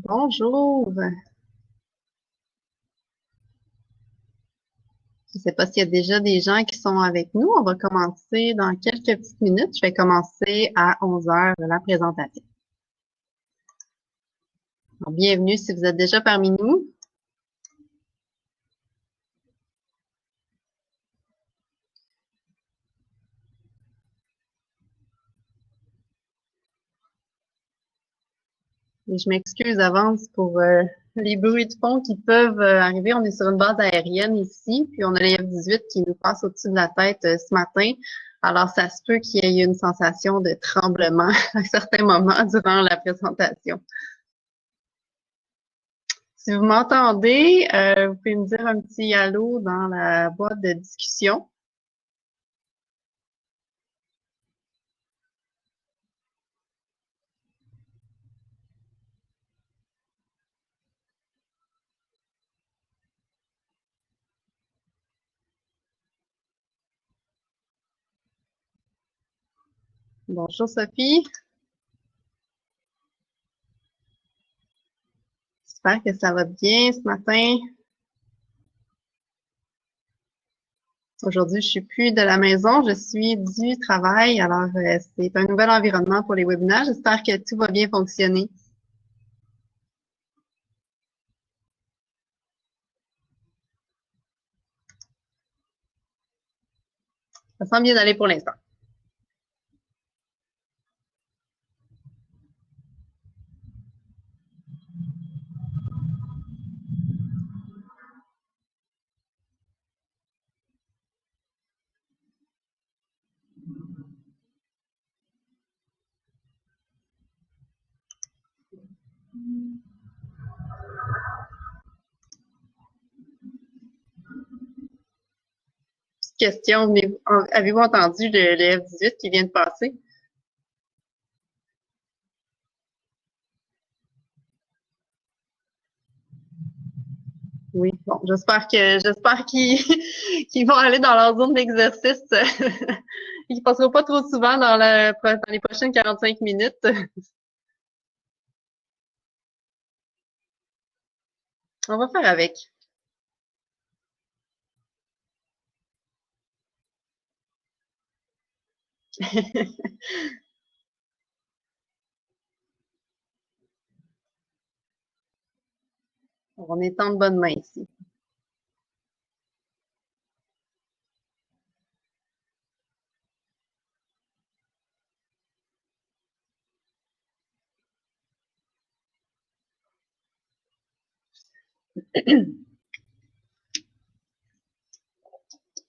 Bonjour. Je ne sais pas s'il y a déjà des gens qui sont avec nous. On va commencer dans quelques petites minutes. Je vais commencer à 11 heures la présentation. Alors, bienvenue si vous êtes déjà parmi nous. Et je m'excuse d'avance pour les bruits de fond qui peuvent arriver. On est sur une base aérienne ici, puis on a les F-18 qui nous passent au-dessus de la tête ce matin. Alors, ça se peut qu'il y ait une sensation de tremblement à certains moments durant la présentation. Si vous m'entendez, vous pouvez me dire un petit allô dans la boîte de discussion. Bonjour Sophie, j'espère que ça va bien ce matin. Aujourd'hui, je suis plus de la maison, je suis du travail. Alors, c'est un nouvel environnement pour les webinaires. J'espère que tout va bien fonctionner. Ça semble bien aller pour l'instant. Petite question, avez-vous entendu le F-18 qui vient de passer? Oui, bon, j'espère qu'ils vont aller dans leur zone d'exercice. Ils ne passeront pas trop souvent dans les prochaines 45 minutes. On va faire avec. On est en de bonne main ici.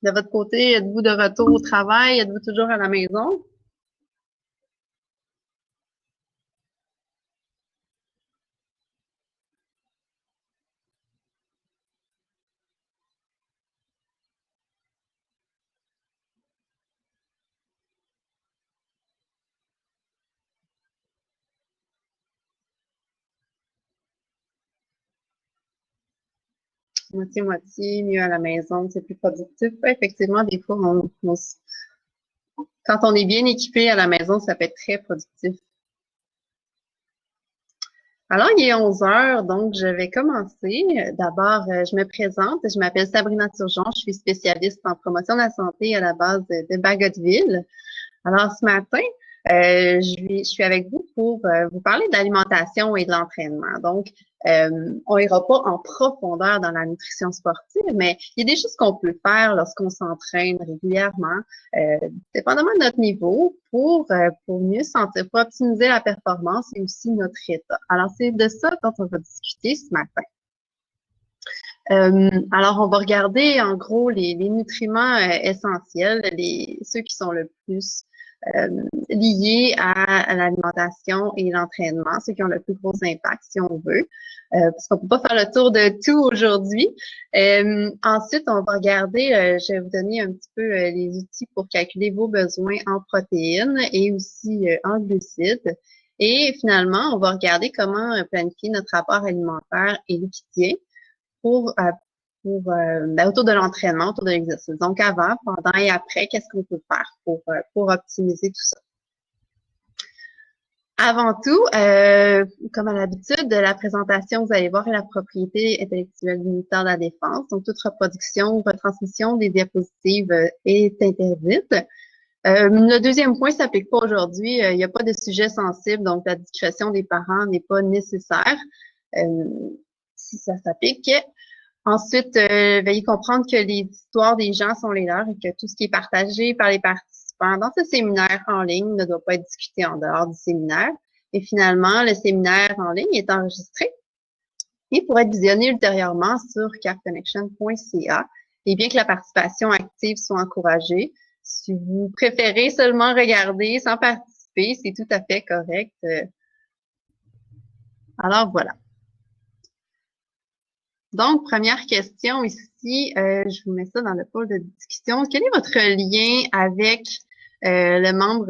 De votre côté, êtes-vous de retour au travail? Êtes-vous toujours à la maison? Moitié-moitié, mieux à la maison, c'est plus productif. Ouais, effectivement, des fois, quand on est bien équipé à la maison, ça peut être très productif. Alors, il est 11 heures, donc je vais commencer. D'abord, je me présente. Je m'appelle Sabrina Turgeon. Je suis spécialiste en promotion de la santé à la base de Bagotville. Alors, ce matin, je suis avec vous pour vous parler de l'alimentation et de l'entraînement. Donc, on ira pas en profondeur dans la nutrition sportive, mais il y a des choses qu'on peut faire lorsqu'on s'entraîne régulièrement, dépendamment de notre niveau, pour mieux se sentir, pour optimiser la performance et aussi notre état. Alors, c'est de ça dont on va discuter ce matin. Alors, on va regarder en gros les nutriments essentiels, ceux qui sont le plus euh, liés à l'alimentation et l'entraînement, ceux qui ont le plus gros impact, si on veut, parce qu'on peut pas faire le tour de tout aujourd'hui. Ensuite, on va regarder, je vais vous donner un petit peu les outils pour calculer vos besoins en protéines et aussi en glucides. Et finalement, on va regarder comment planifier notre rapport alimentaire et liquidien pour autour de l'entraînement, autour de l'exercice. Donc, avant, pendant et après, qu'est-ce qu'on peut faire pour optimiser tout ça? Avant tout, comme à l'habitude, de la présentation, vous allez voir la propriété intellectuelle du ministère de la Défense. Donc, toute reproduction ou retransmission des diapositives est interdite. Le deuxième point s'applique pas aujourd'hui. Il n'y a pas de sujet sensible, donc la discrétion des parents n'est pas nécessaire euh, si ça s'applique. Ensuite, veuillez comprendre que les histoires des gens sont les leurs et que tout ce qui est partagé par les participants dans ce séminaire en ligne ne doit pas être discuté en dehors du séminaire. Et finalement, le séminaire en ligne est enregistré et pourra être visionné ultérieurement sur carconnection.ca. Et bien que la participation active soit encouragée, si vous préférez seulement regarder sans participer, c'est tout à fait correct. Alors voilà. Donc, première question ici, je vous mets ça dans le pôle de discussion. Quel est votre lien avec le membre,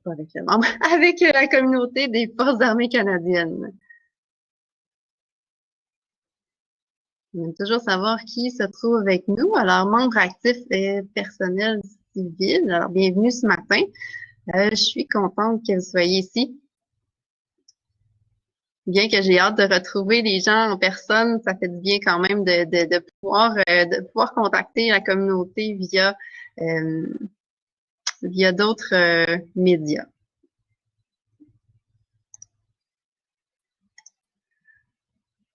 pas avec le membre, avec la communauté des Forces armées canadiennes? On aime toujours savoir qui se trouve avec nous. Alors, membre actif et personnel civil. Alors, bienvenue ce matin. Je suis contente que vous soyez ici. Bien que j'ai hâte de retrouver les gens en personne, ça fait du bien quand même de pouvoir contacter la communauté euh, via d'autres médias.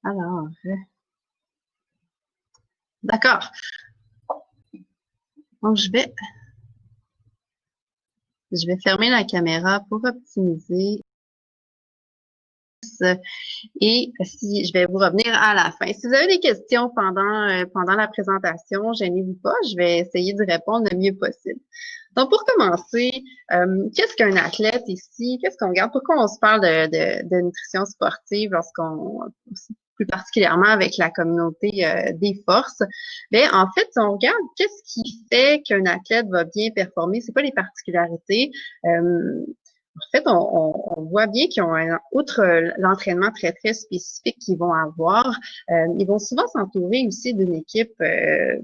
Alors, d'accord. Donc, je vais fermer la caméra pour optimiser. Et si je vais vous revenir à la fin. Si vous avez des questions pendant la présentation, gênez-vous pas, je vais essayer de répondre le mieux possible. Donc, pour commencer, qu'est-ce qu'un athlète ici? Qu'est-ce qu'on regarde? Pourquoi on se parle de nutrition sportive plus particulièrement avec la communauté des forces? Bien, en fait, si on regarde qu'est-ce qui fait qu'un athlète va bien performer, c'est pas les particularités. En fait, on voit bien qu'ils ont, outre l'entraînement très, très spécifique qu'ils vont avoir, ils vont souvent s'entourer aussi d'une équipe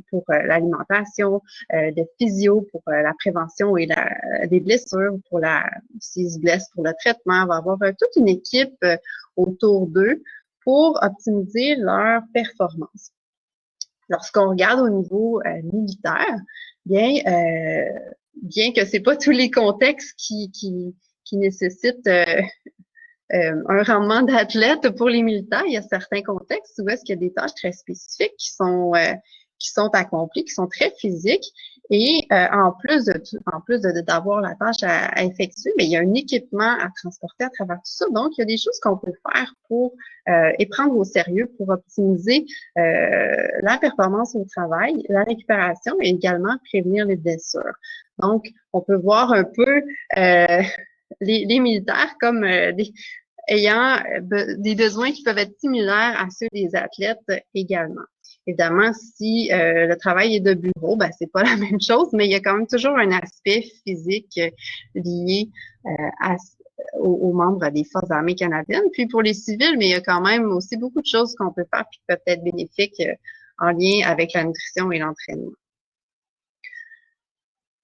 pour l'alimentation, de physio pour la prévention et des blessures, s'ils se blessent pour le traitement, on va avoir toute une équipe autour d'eux pour optimiser leur performance. Lorsqu'on regarde au niveau militaire, bien que c'est pas tous les contextes qui nécessitent un rendement d'athlète pour les militaires, il y a certains contextes où est-ce qu'il y a des tâches très spécifiques qui sont accomplies, qui sont très physiques. Et en plus d'avoir la tâche à effectuer, mais il y a un équipement à transporter à travers tout ça. Donc, il y a des choses qu'on peut faire et prendre au sérieux pour optimiser la performance au travail, la récupération et également prévenir les blessures. Donc, on peut voir un peu les militaires comme ayant des besoins qui peuvent être similaires à ceux des athlètes également. Évidemment, si le travail est de bureau, ben c'est pas la même chose, mais il y a quand même toujours un aspect physique lié aux membres des Forces armées canadiennes. Puis pour les civils, mais il y a quand même aussi beaucoup de choses qu'on peut faire qui peuvent être bénéfiques en lien avec la nutrition et l'entraînement.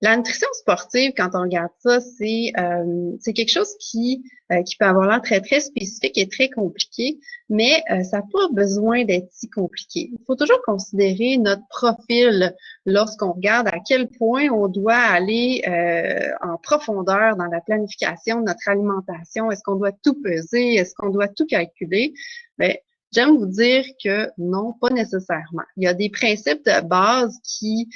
La nutrition sportive, quand on regarde ça, c'est quelque chose qui peut avoir l'air très, très spécifique et très compliqué, mais ça n'a pas besoin d'être si compliqué. Il faut toujours considérer notre profil lorsqu'on regarde à quel point on doit aller en profondeur dans la planification de notre alimentation. Est-ce qu'on doit tout peser? Est-ce qu'on doit tout calculer? Bien, j'aime vous dire que non, pas nécessairement. Il y a des principes de base qui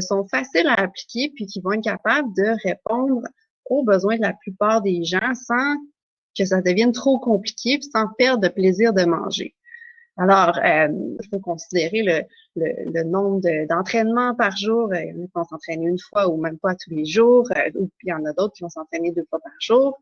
sont faciles à appliquer puis qui vont être capables de répondre aux besoins de la plupart des gens sans que ça devienne trop compliqué puis sans perdre de plaisir de manger. Alors, il faut considérer le nombre d'entraînements par jour. Il y en a qui vont s'entraîner une fois ou même pas tous les jours. Ou puis il y en a d'autres qui vont s'entraîner 2 fois par jour.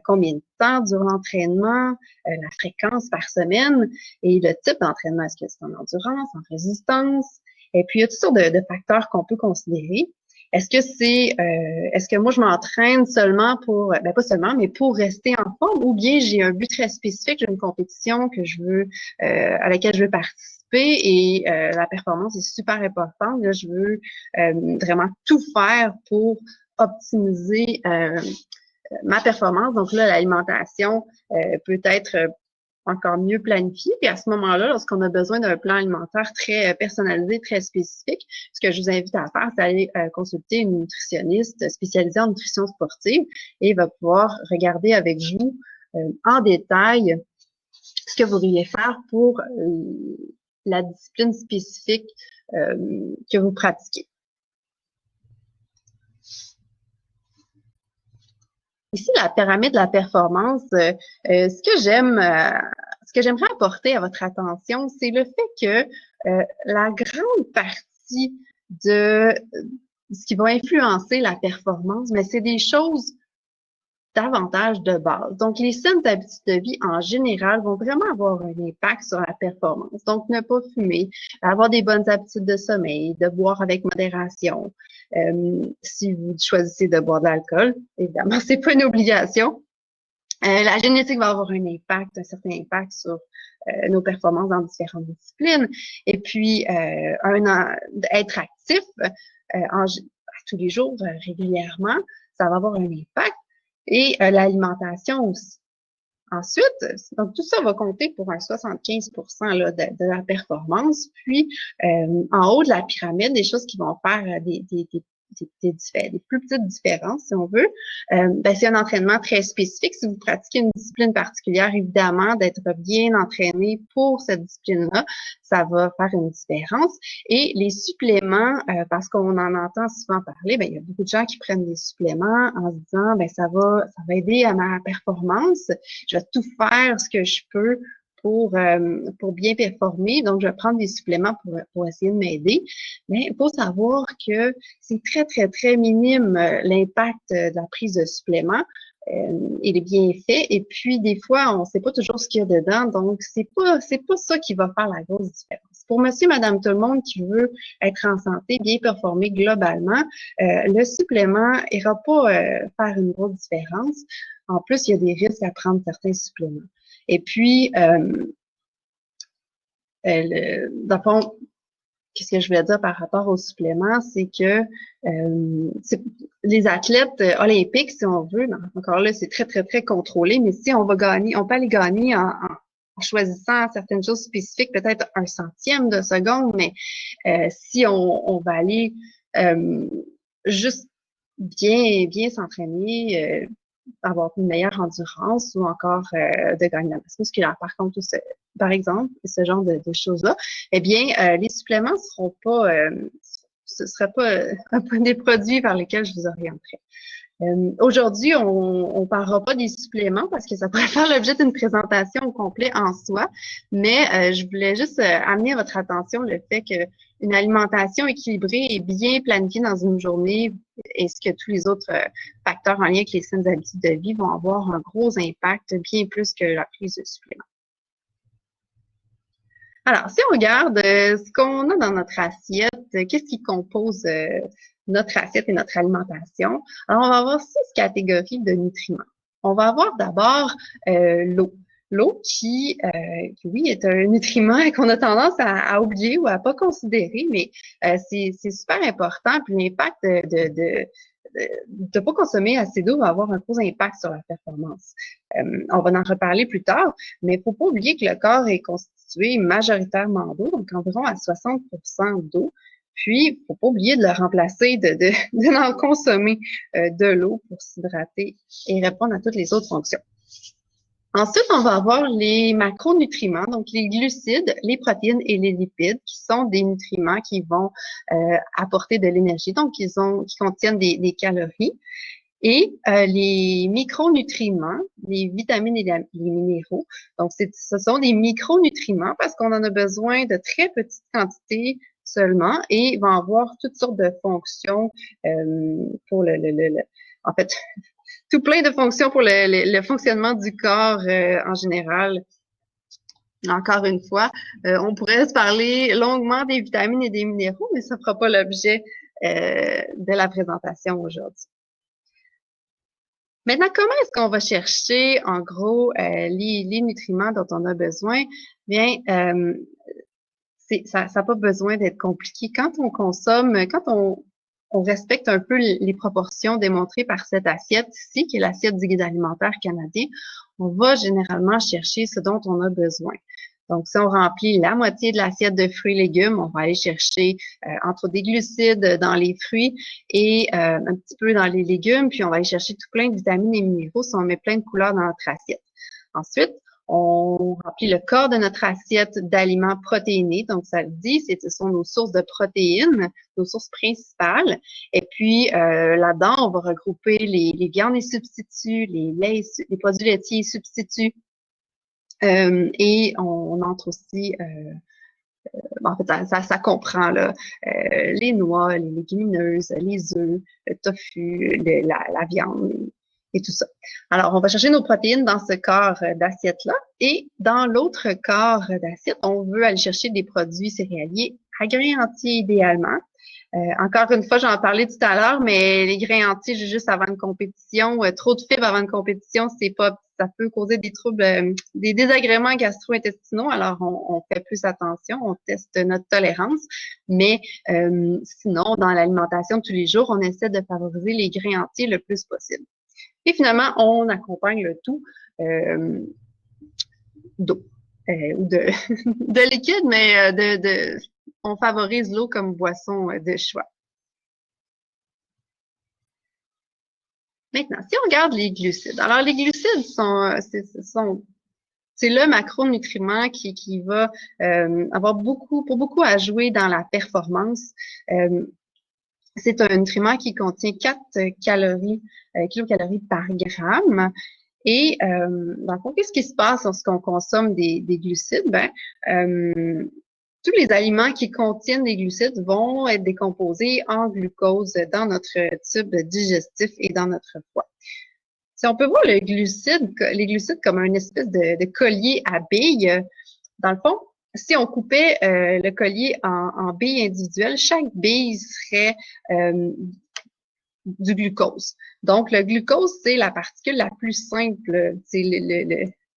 Combien de temps dure l'entraînement? La fréquence par semaine et le type d'entraînement. Est-ce que c'est en endurance, en résistance? Et puis, il y a toutes sortes de facteurs qu'on peut considérer. Est-ce que moi je m'entraîne seulement ben pas seulement, mais pour rester en forme, ou bien j'ai un but très spécifique, j'ai une compétition que je veux à laquelle je veux participer et la performance est super importante. Là, je veux vraiment tout faire pour optimiser ma performance. Donc là, l'alimentation peut être encore mieux planifiée. Puis à ce moment-là, lorsqu'on a besoin d'un plan alimentaire très personnalisé, très spécifique, ce que je vous invite à faire, c'est aller consulter une nutritionniste spécialisée en nutrition sportive et va pouvoir regarder avec vous en détail ce que vous devriez faire pour la discipline spécifique que vous pratiquez. Ici, la pyramide de la performance, ce que j'aimerais apporter à votre attention, c'est le fait que la grande partie de ce qui va influencer la performance, mais c'est des choses davantage de base. Donc, les saines habitudes de vie en général vont vraiment avoir un impact sur la performance. Donc, ne pas fumer, avoir des bonnes habitudes de sommeil, de boire avec modération. Si vous choisissez de boire de l'alcool, évidemment, c'est pas une obligation. La génétique va avoir un impact, un certain impact sur nos performances dans différentes disciplines. Et puis, être actif tous les jours, régulièrement, ça va avoir un impact. Et l'alimentation aussi. Ensuite, donc tout ça va compter pour un 75% là, de la performance. Puis, en haut de la pyramide, des choses qui vont faire des plus petites différences, si on veut. C'est un entraînement très spécifique. Si vous pratiquez une discipline particulière, évidemment, d'être bien entraîné pour cette discipline-là, ça va faire une différence. Et les suppléments, parce qu'on en entend souvent parler, il y a beaucoup de gens qui prennent des suppléments en se disant, ça va aider à ma performance. Je vais tout faire ce que je peux pour bien performer. Donc, je vais prendre des suppléments pour essayer de m'aider. Mais il faut savoir que c'est très, très, très minime l'impact de la prise de suppléments et les bienfaits. Et puis, des fois, on ne sait pas toujours ce qu'il y a dedans. Donc, c'est pas ça qui va faire la grosse différence. Pour monsieur, madame, tout le monde qui veut être en santé, bien performer globalement, le supplément n'ira pas faire une grosse différence. En plus, il y a des risques à prendre certains suppléments. Et puis, dans le fond, qu'est-ce que je voulais dire par rapport aux suppléments, c'est que les athlètes olympiques, si on veut, encore là, c'est très, très, très contrôlé, mais si on va gagner, on peut aller gagner en choisissant certaines choses spécifiques, peut-être un centième de seconde, mais si on va aller juste bien s'entraîner, avoir une meilleure endurance ou encore de gagner la masse musculaire. Par contre, par exemple, ce genre de choses-là, eh bien, les suppléments seront pas, ce ne sera pas des produits vers lesquels je vous orienterai. Aujourd'hui, on ne parlera pas des suppléments parce que ça pourrait faire l'objet d'une présentation au complet en soi, mais je voulais juste amener à votre attention le fait qu'une alimentation équilibrée et bien planifiée dans une journée, ainsi que tous les autres facteurs en lien avec les saines habitudes de vie vont avoir un gros impact, bien plus que la prise de suppléments. Alors, si on regarde ce qu'on a dans notre assiette, qu'est-ce qui compose notre assiette et notre alimentation? Alors, on va avoir 6 catégories de nutriments. On va avoir d'abord l'eau. L'eau qui, oui, est un nutriment qu'on a tendance à oublier ou à pas considérer, mais c'est super important. Puis l'impact de pas consommer assez d'eau va avoir un gros impact sur la performance. On va en reparler plus tard, mais il ne faut pas oublier que le corps est constitué majoritairement d'eau, donc environ à 60% d'eau. Puis, il ne faut pas oublier de le remplacer, d'en consommer de l'eau pour s'hydrater et répondre à toutes les autres fonctions. Ensuite, on va avoir les macronutriments, donc les glucides, les protéines et les lipides, qui sont des nutriments qui vont apporter de l'énergie, donc qui contiennent des calories. Et les micronutriments, les vitamines et les minéraux, donc ce sont des micronutriments parce qu'on en a besoin de très petites quantités seulement et vont avoir toutes sortes de fonctions pour en fait, tout plein de fonctions pour le fonctionnement du corps en général. Encore une fois, on pourrait se parler longuement des vitamines et des minéraux, mais ça ne fera pas l'objet de la présentation aujourd'hui. Maintenant, comment est-ce qu'on va chercher, en gros, les nutriments dont on a besoin? Bien, ça n'a pas besoin d'être compliqué. Quand on consomme, quand on on respecte un peu les proportions démontrées par cette assiette ici, qui est l'assiette du Guide alimentaire canadien, on va généralement chercher ce dont on a besoin. Donc, si on remplit la moitié de l'assiette de fruits et légumes, on va aller chercher entre autres des glucides dans les fruits et un petit peu dans les légumes, puis on va aller chercher tout plein de vitamines et minéraux si on met plein de couleurs dans notre assiette. Ensuite, on remplit le corps de notre assiette d'aliments protéinés. Donc, ça le dit, ce sont nos sources de protéines, nos sources principales. Et puis, là-dedans, on va regrouper les viandes et substituts, les produits laitiers et substituts. Et on entre aussi, en fait, ça comprend là, les noix, les légumineuses, les œufs, le tofu, la viande et tout ça. Alors, on va chercher nos protéines dans ce quart d'assiette-là. Et dans l'autre quart d'assiette, on veut aller chercher des produits céréaliers à grains entiers idéalement. Encore une fois, j'en parlais tout à l'heure, mais les grains entiers juste avant une compétition, trop de fibres avant une compétition, ça peut causer des troubles, des désagréments gastro-intestinaux. Alors, on fait plus attention, on teste notre tolérance. Mais sinon, dans l'alimentation de tous les jours, on essaie de favoriser les grains entiers le plus possible. Et finalement, on accompagne le tout d'eau ou de, de liquide, mais on favorise l'eau comme boisson de choix. Maintenant, si on regarde les glucides, alors les glucides c'est le macronutriment qui va avoir beaucoup à jouer dans la performance. C'est un nutriment qui contient 4 kilocalories par gramme. Et dans le fond, qu'est-ce qui se passe lorsqu'on consomme des glucides? Tous les aliments qui contiennent des glucides vont être décomposés en glucose dans notre tube digestif et dans notre foie. Si on peut voir les glucides comme une espèce de collier à billes, dans le fond, si on coupait le collier en billes individuelles, chaque bille serait du glucose. Donc, le glucose, c'est la particule la plus simple, c'est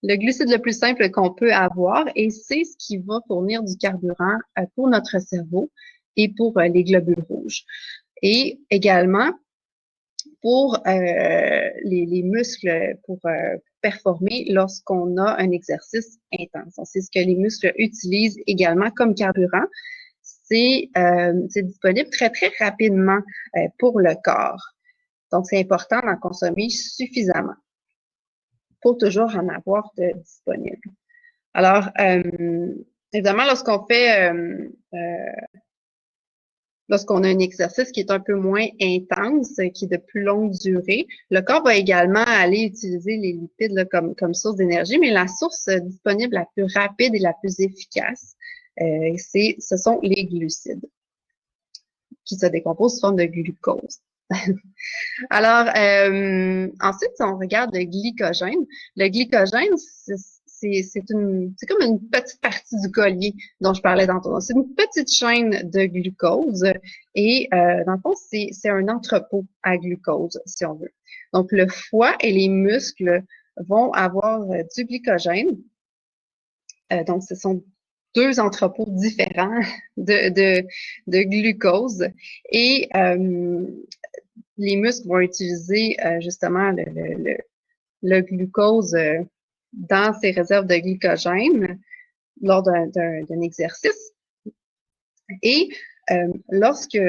le glucide le plus simple qu'on peut avoir et c'est ce qui va fournir du carburant pour notre cerveau et pour les globules rouges. Et également, pour les muscles, pour performer lorsqu'on a un exercice intense. C'est ce que les muscles utilisent également comme carburant. C'est disponible très, très rapidement pour le corps. Donc, c'est important d'en consommer suffisamment pour toujours en avoir de disponible. Alors, évidemment, lorsqu'on a un exercice qui est un peu moins intense, qui est de plus longue durée, le corps va également aller utiliser les lipides là, comme source d'énergie, mais la source disponible la plus rapide et la plus efficace, ce sont les glucides, qui se décomposent sous forme de glucose. Alors, ensuite, si on regarde le glycogène c'est comme une petite partie du collier dont je parlais tantôt. C'est une petite chaîne de glucose et dans le fond, c'est un entrepôt à glucose, si on veut. Donc, le foie et les muscles vont avoir du glycogène. Donc, ce sont deux entrepôts différents de glucose et les muscles vont utiliser justement le glucose dans ces réserves de glycogène lors d'un exercice. Et lorsque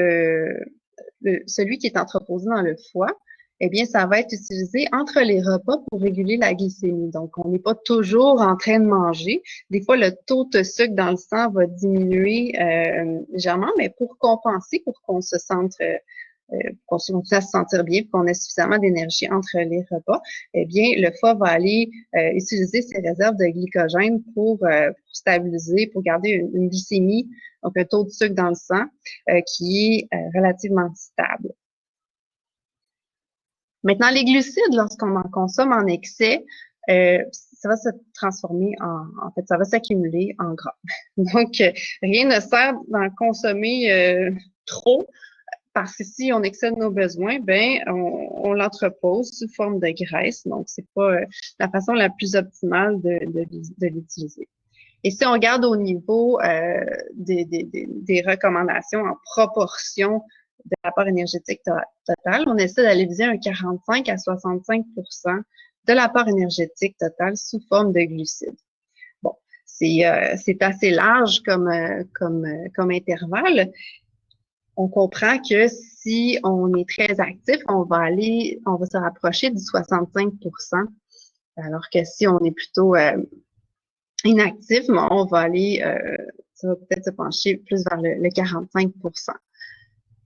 celui qui est entreposé dans le foie, eh bien, ça va être utilisé entre les repas pour réguler la glycémie. Donc, on n'est pas toujours en train de manger. Des fois, le taux de sucre dans le sang va diminuer légèrement, mais pour compenser, pour qu'on se sente qu'on continue à se sentir bien, qu'on ait suffisamment d'énergie entre les repas, eh bien, le foie va aller utiliser ses réserves de glycogène pour stabiliser, pour garder une glycémie, donc un taux de sucre dans le sang qui est relativement stable. Maintenant, les glucides, lorsqu'on en consomme en excès, ça va se transformer en fait, ça va s'accumuler en gras. Donc, rien ne sert d'en consommer trop, parce que si on excède nos besoins, ben on l'entrepose sous forme de graisse. Donc, c'est pas la façon la plus optimale de l'utiliser. Et si on regarde au niveau des recommandations en proportion de l'apport énergétique total. On essaie d'aller viser un 45 à 65 de l'apport énergétique total sous forme de glucides. Bon, c'est assez large comme intervalle. On comprend que si on est très actif, on va se rapprocher du 65 alors que si on est plutôt inactif, on va aller, ça va peut-être se pencher plus vers le 45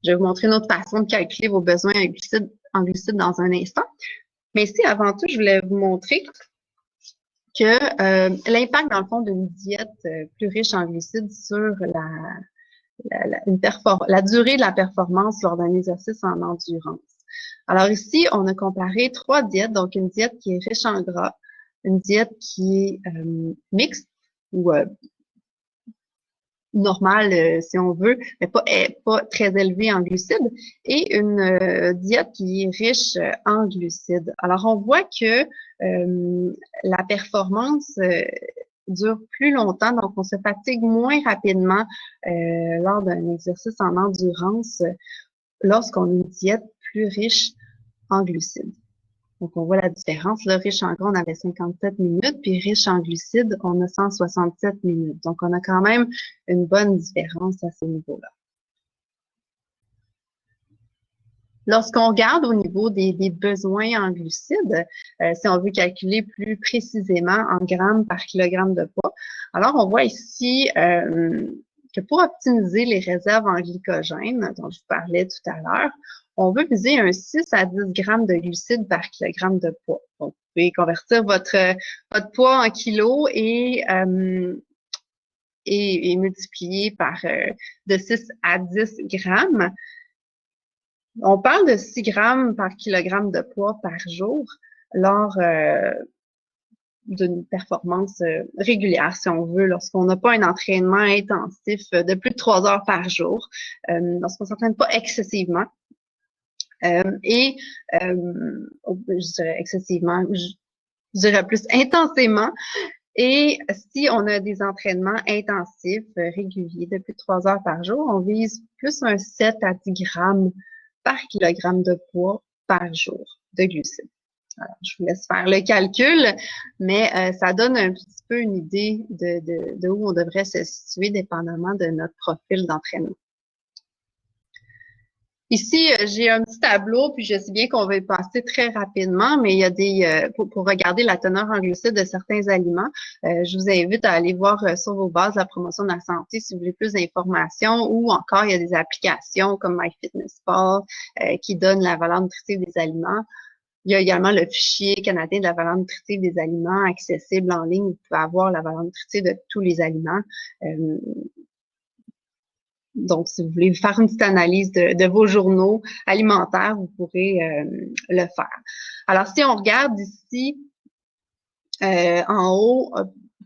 Je vais vous montrer une autre façon de calculer vos besoins en glucides dans un instant. Mais ici, avant tout, je voulais vous montrer que l'impact, dans le fond, d'une diète plus riche en glucides sur la durée de la performance lors d'un exercice en endurance. Alors ici, on a comparé 3 diètes, donc une diète qui est riche en gras, une diète qui est mixte ou normale, si on veut, mais pas très élevée en glucides, et une diète qui est riche en glucides. Alors, on voit que la performance dure plus longtemps, donc on se fatigue moins rapidement lors d'un exercice en endurance lorsqu'on a une diète plus riche en glucides. Donc, on voit la différence. Là, riche en gras, on avait 57 minutes, puis riche en glucides, on a 167 minutes. Donc, on a quand même une bonne différence à ce niveau-là. Lorsqu'on regarde au niveau des besoins en glucides, si on veut calculer plus précisément en grammes par kilogramme de poids, alors on voit ici que pour optimiser les réserves en glycogène, dont je vous parlais tout à l'heure, on veut viser un 6 à 10 grammes de glucides par kilogramme de poids. Donc, vous pouvez convertir votre poids en kilos et multiplier par de 6 à 10 grammes. On parle de 6 grammes par kilogramme de poids par jour lors d'une performance régulière, si on veut, lorsqu'on n'a pas un entraînement intensif de plus de 3 heures par jour, lorsqu'on ne s'entraîne pas excessivement. Je dirais excessivement, je dirais plus intensément. Et si on a des entraînements intensifs, réguliers, de plus de 3 heures par jour, on vise plus un 7 à 10 grammes par kilogramme de poids par jour de glucides. Alors, je vous laisse faire le calcul, mais ça donne un petit peu une idée de où on devrait se situer dépendamment de notre profil d'entraînement. Ici, j'ai un petit tableau, puis je sais bien qu'on va y passer très rapidement, mais il y a des pour regarder la teneur en glucides de certains aliments. Je vous invite à aller voir sur vos bases la promotion de la santé si vous voulez plus d'informations, ou encore il y a des applications comme MyFitnessPal qui donnent la valeur nutritive des aliments. Il y a également le fichier canadien de la valeur nutritive des aliments accessible en ligne. Vous pouvez avoir la valeur nutritive de tous les aliments. Donc, si vous voulez faire une petite analyse de vos journaux alimentaires, vous pourrez le faire. Alors, si on regarde ici en haut,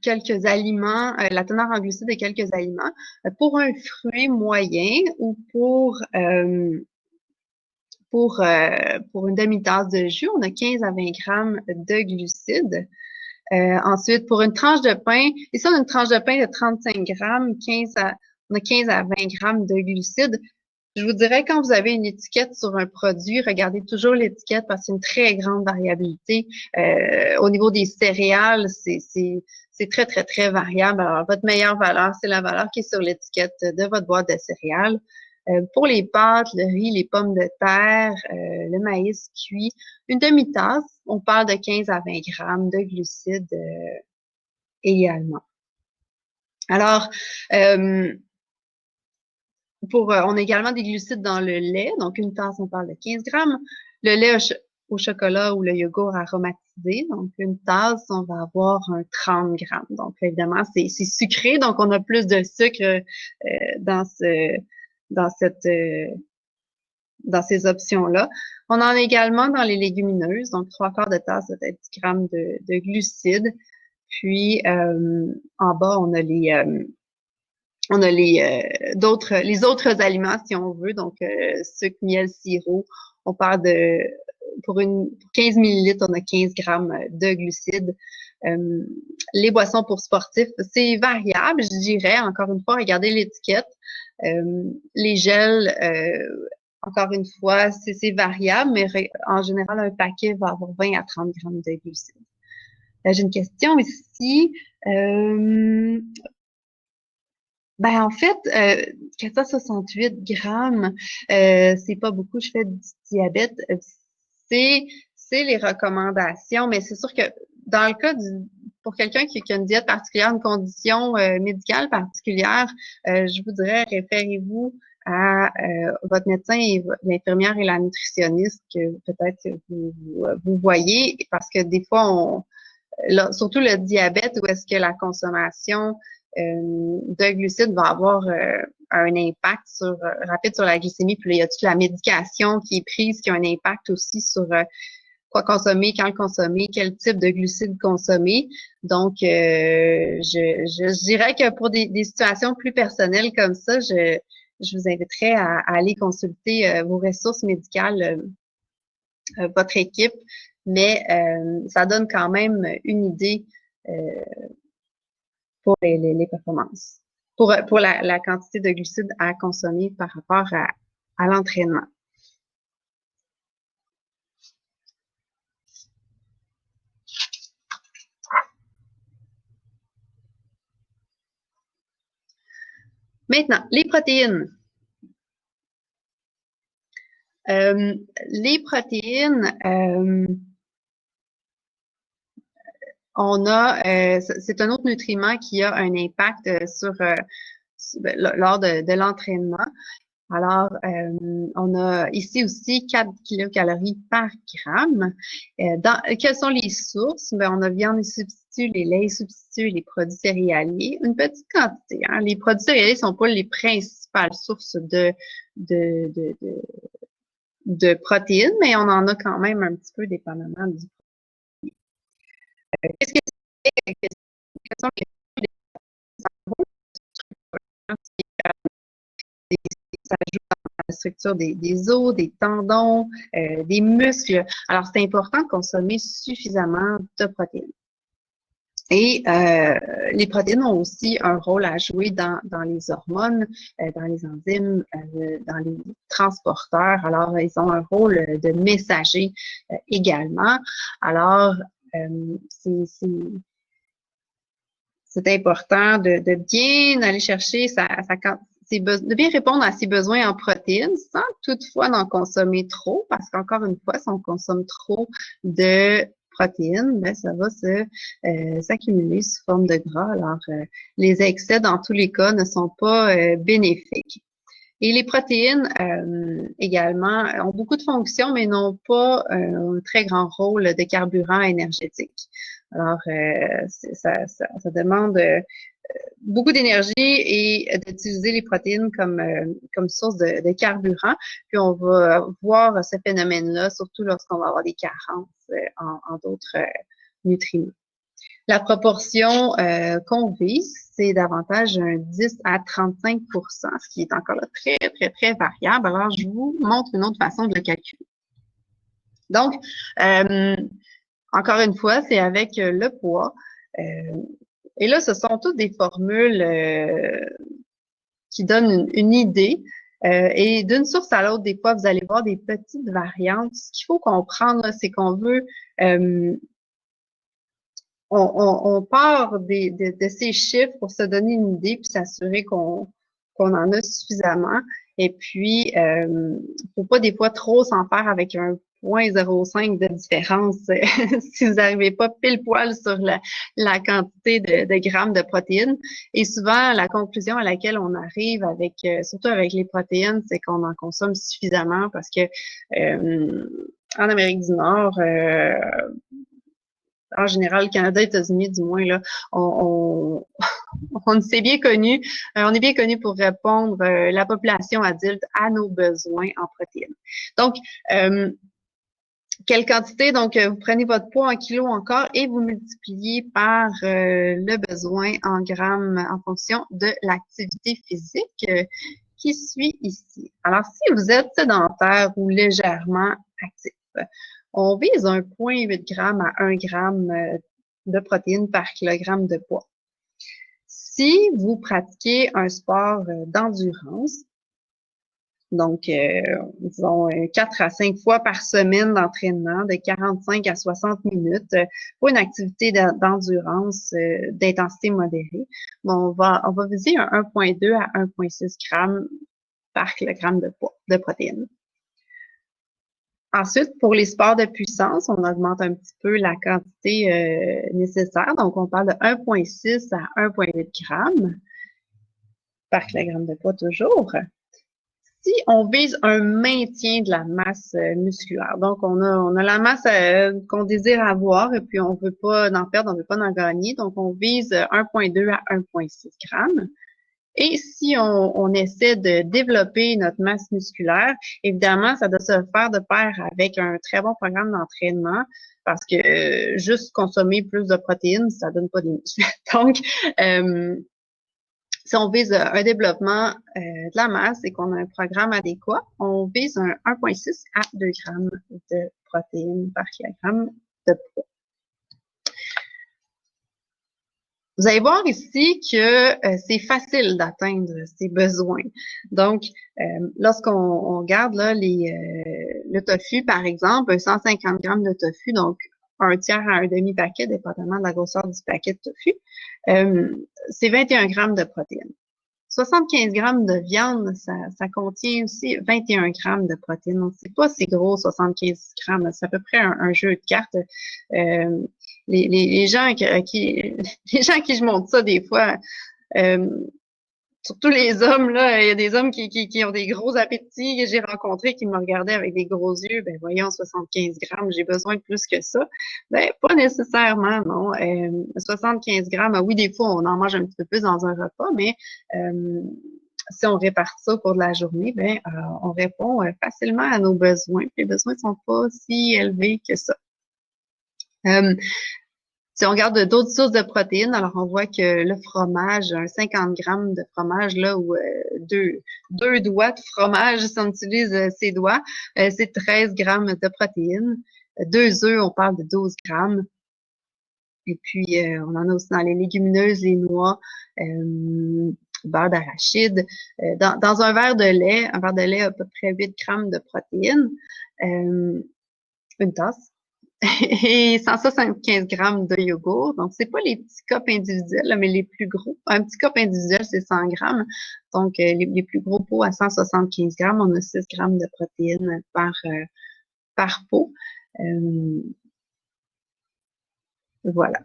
quelques aliments, la teneur en glucides de quelques aliments, pour un fruit moyen ou pour une demi-tasse de jus, on a 15 à 20 grammes de glucides. Ensuite, pour une tranche de pain, ici on a une tranche de pain de 35 grammes, on a 15 à 20 grammes de glucides. Je vous dirais, quand vous avez une étiquette sur un produit, regardez toujours l'étiquette parce qu'il y a une très grande variabilité. Au niveau des céréales, c'est très, très, très variable. Alors, votre meilleure valeur, c'est la valeur qui est sur l'étiquette de votre boîte de céréales. Pour les pâtes, le riz, les pommes de terre, le maïs cuit, une demi-tasse, on parle de 15 à 20 grammes de glucides également. Alors, on a également des glucides dans le lait, donc une tasse, on parle de 15 grammes. Le lait au chocolat ou le yogourt aromatisé, donc une tasse, on va avoir un 30 grammes. Donc, évidemment, c'est sucré, donc on a plus de sucre dans ces options-là. On en a également dans les légumineuses, donc 3/4 de tasse, ça peut être 10 grammes de glucides. Puis, en bas, on a les autres aliments, si on veut, donc sucre, miel, sirop. On parle pour 15 millilitres, on a 15 grammes de glucides. Les boissons pour sportifs, c'est variable, je dirais. Encore une fois, regardez l'étiquette. Les gels, encore une fois, c'est variable, mais en général, un paquet va avoir 20 à 30 grammes de glucides. J'ai une question ici. Ben en fait, 468 grammes, c'est pas beaucoup. Je fais du diabète. C'est c'est les recommandations, mais c'est sûr que dans le cas pour quelqu'un qui a une diète particulière, une condition médicale particulière, je vous dirais référez-vous à votre médecin et l'infirmière et la nutritionniste que peut-être que vous voyez, parce que des fois surtout le diabète, où est-ce que la consommation de glucides va avoir un impact rapide sur la glycémie. Puis là, il y a toute la médication qui est prise qui a un impact aussi sur quoi consommer, quand le consommer, quel type de glucides consommer. Donc, je dirais que pour des situations plus personnelles comme ça, je vous inviterais à aller consulter vos ressources médicales, votre équipe, mais ça donne quand même une idée euh, pour les performances, pour la quantité de glucides à consommer par rapport à l'entraînement. Maintenant, les protéines. Les protéines, c'est un autre nutriment qui a un impact lors de l'entraînement. Alors, on a ici aussi 4 kilocalories par gramme. Quelles sont les sources? Ben, on a viande et substituts, les laits et substituts, les produits céréaliers. Une petite quantité. Hein. Les produits céréaliers ne sont pas les principales sources de, de, de, de protéines, mais on en a quand même un petit peu dépendamment du produit. Qu'est-ce que c'est? Quels sont les ça joue dans la structure des os, des tendons, des muscles. Alors, c'est important de consommer suffisamment de protéines. Et les protéines ont aussi un rôle à jouer dans les hormones, dans les enzymes, dans les transporteurs. Alors, ils ont un rôle de messager également. Alors, c'est important de bien aller chercher de bien répondre à ses besoins en protéines sans toutefois en consommer trop, parce qu'encore une fois, si on consomme trop de protéines, ben, ça va s'accumuler sous forme de gras. Alors, les excès, dans tous les cas, ne sont pas bénéfiques. Et les protéines également ont beaucoup de fonctions, mais n'ont pas un très grand rôle de carburant énergétique. Alors, ça demande beaucoup d'énergie et d'utiliser les protéines comme source de carburant. Puis on va voir ce phénomène-là, surtout lorsqu'on va avoir des carences en d'autres nutriments. La proportion qu'on vise, c'est davantage un 10 à 35 ce qui est encore là très, très, très variable. Alors, je vous montre une autre façon de le calculer. Donc, encore une fois, c'est avec le poids. Et là, ce sont toutes des formules qui donnent une idée. Et d'une source à l'autre, des fois, vous allez voir des petites variantes. Ce qu'il faut comprendre, c'est qu'on veut on part de ces chiffres pour se donner une idée puis s'assurer qu'on en a suffisamment. Et puis, faut pas des fois trop s'en faire avec un 0,05 de différence si vous n'arrivez pas pile poil sur la quantité de grammes de protéines. Et souvent, la conclusion à laquelle on arrive surtout avec les protéines, c'est qu'on en consomme suffisamment parce que en Amérique du Nord, en général, Canada, États-Unis, du moins, là, on s'est bien connu, on est bien connu pour répondre la population adulte à nos besoins en protéines. Donc, quelle quantité? Donc, vous prenez votre poids en kilos encore et vous multipliez par le besoin en grammes en fonction de l'activité physique qui suit ici. Alors, si vous êtes sédentaire ou légèrement actif, on vise 1,8 g à 1 g de protéines par kilogramme de poids. Si vous pratiquez un sport d'endurance, Donc, disons, 4 à 5 fois par semaine d'entraînement de 45 à 60 minutes pour une activité d'endurance d'intensité modérée. Bon, on va viser un 1,2 à 1,6 grammes par kilogramme de poids de protéines. Ensuite, pour les sports de puissance, on augmente un petit peu la quantité nécessaire. Donc, on parle de 1,6 à 1,8 grammes par kilogramme de poids toujours. Si on vise un maintien de la masse musculaire, donc on a la masse qu'on désire avoir et puis on veut pas en perdre, on veut pas en gagner, donc on vise 1,2 à 1,6 grammes. Et si on essaie de développer notre masse musculaire, évidemment, ça doit se faire de pair avec un très bon programme d'entraînement parce que juste consommer plus de protéines, ça donne pas des muscles. Donc, si on vise un développement de la masse et qu'on a un programme adéquat, on vise un 1,6 à 2 grammes de protéines par kilogramme de poids. Vous allez voir ici que c'est facile d'atteindre ces besoins. Donc, lorsqu'on regarde là, le tofu, par exemple, 150 grammes de tofu, donc un tiers à un demi-paquet, dépendamment de la grosseur du paquet de tofu, c'est 21 grammes de protéines. 75 grammes de viande, ça contient aussi 21 grammes de protéines. Donc, c'est pas si gros, 75 grammes. C'est à peu près un jeu de cartes. Les gens les gens à qui je montre ça des fois, surtout les hommes, là, il y a des hommes qui ont des gros appétits que j'ai rencontrés qui me regardaient avec des gros yeux. Ben voyons, 75 grammes, j'ai besoin de plus que ça. Ben, pas nécessairement, non. 75 grammes, oui, des fois, on en mange un petit peu plus dans un repas, mais si on répartit ça au cours de la journée, ben, on répond facilement à nos besoins. Les besoins ne sont pas si élevés que ça. Si on regarde d'autres sources de protéines, alors on voit que le fromage, un 50 grammes de fromage, là, ou deux doigts de fromage, si on utilise ses doigts, c'est 13 grammes de protéines. 2 œufs, on parle de 12 grammes. Et puis, on en a aussi dans les légumineuses, les noix, beurre d'arachide. Dans un verre de lait a à peu près 8 grammes de protéines, une tasse. Et 175 grammes de yogourt. Donc, c'est pas les petits cups individuels, là, mais les plus gros. Un petit cup individuel, c'est 100 grammes. Donc, les plus gros pots à 175 grammes, on a 6 grammes de protéines par pot. Voilà.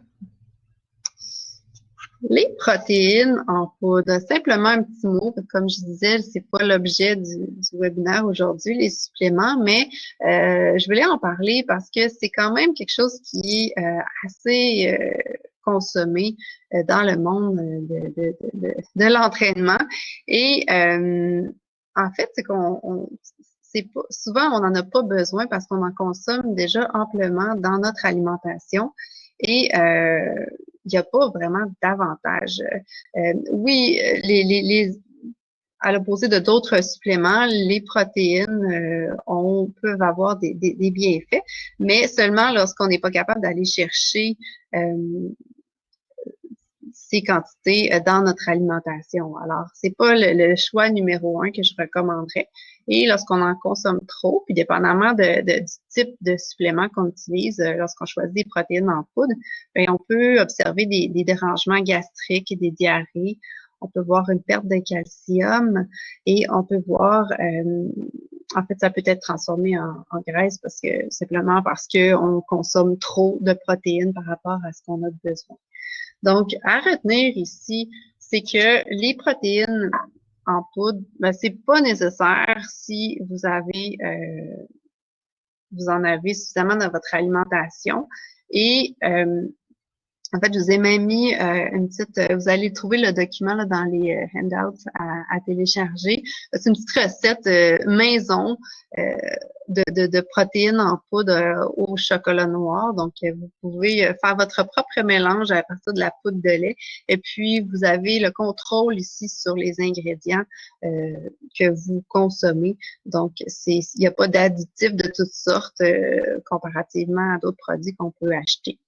Les protéines en poudre, simplement un petit mot, comme je disais, c'est pas l'objet du webinaire aujourd'hui, les suppléments, mais je voulais en parler parce que c'est quand même quelque chose qui est assez consommé dans le monde de l'entraînement. Et en fait, c'est souvent on n'en a pas besoin parce qu'on en consomme déjà amplement dans notre alimentation. Et il n'y a pas vraiment d'avantage. Oui, à l'opposé de d'autres suppléments, les protéines peuvent avoir des bienfaits, mais seulement lorsqu'on n'est pas capable d'aller chercher ces quantités dans notre alimentation. Alors, c'est pas le choix numéro 1 que je recommanderais. Et lorsqu'on en consomme trop, puis dépendamment du type de supplément qu'on utilise, lorsqu'on choisit des protéines en poudre, bien, on peut observer des dérangements gastriques et des diarrhées. On peut voir une perte de calcium et on peut voir, en fait, ça peut être transformé en graisse simplement parce qu'on consomme trop de protéines par rapport à ce qu'on a besoin. Donc, à retenir ici, c'est que les protéines en poudre, ben, c'est pas nécessaire si vous en avez suffisamment dans votre alimentation. Et en fait, je vous ai même mis une petite. Vous allez trouver le document là, dans les handouts à télécharger. C'est une petite recette maison de protéines en poudre au chocolat noir. Donc, vous pouvez faire votre propre mélange à partir de la poudre de lait. Et puis, vous avez le contrôle ici sur les ingrédients que vous consommez. Donc, il n'y a pas d'additifs de toutes sortes comparativement à d'autres produits qu'on peut acheter.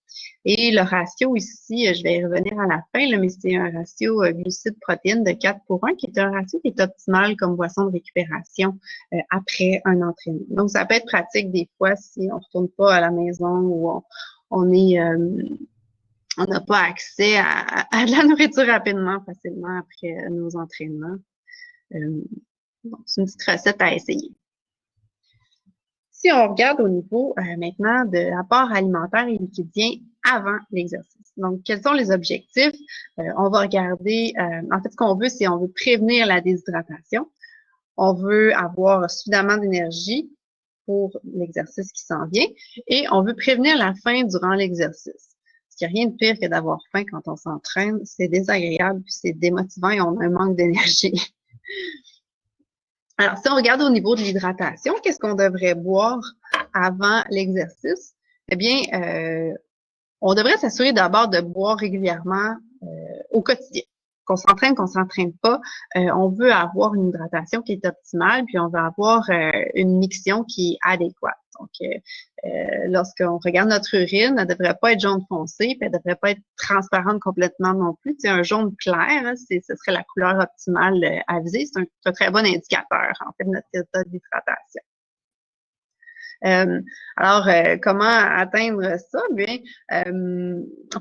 Et le ratio ici, je vais y revenir à la fin, là, mais c'est un ratio glucides-protéines de 4:1, qui est un ratio qui est optimal comme boisson de récupération après un entraînement. Donc, ça peut être pratique des fois si on ne retourne pas à la maison ou on est on n'a pas accès à de la nourriture rapidement, facilement après nos entraînements. Donc, c'est une petite recette à essayer. Si on regarde au niveau maintenant de l'apport alimentaire et liquidien avant l'exercice. Donc, quels sont les objectifs? On va regarder, en fait, ce qu'on veut, c'est on veut prévenir la déshydratation. On veut avoir suffisamment d'énergie pour l'exercice qui s'en vient et on veut prévenir la faim durant l'exercice. Parce qu'il n'y a rien de pire que d'avoir faim quand on s'entraîne. C'est désagréable, puis c'est démotivant et on a un manque d'énergie. Alors, si on regarde au niveau de l'hydratation, qu'est-ce qu'on devrait boire avant l'exercice? Eh bien, on devrait s'assurer d'abord de boire régulièrement au quotidien. Qu'on s'entraîne pas, on veut avoir une hydratation qui est optimale, puis on veut avoir une miction qui est adéquate. Donc, lorsqu'on regarde notre urine, elle ne devrait pas être jaune foncé, puis elle ne devrait pas être transparente complètement non plus. C'est un jaune clair, hein, ce serait la couleur optimale à viser. C'est un très bon indicateur, en fait, de notre état d'hydratation. Alors, comment atteindre ça? Bien,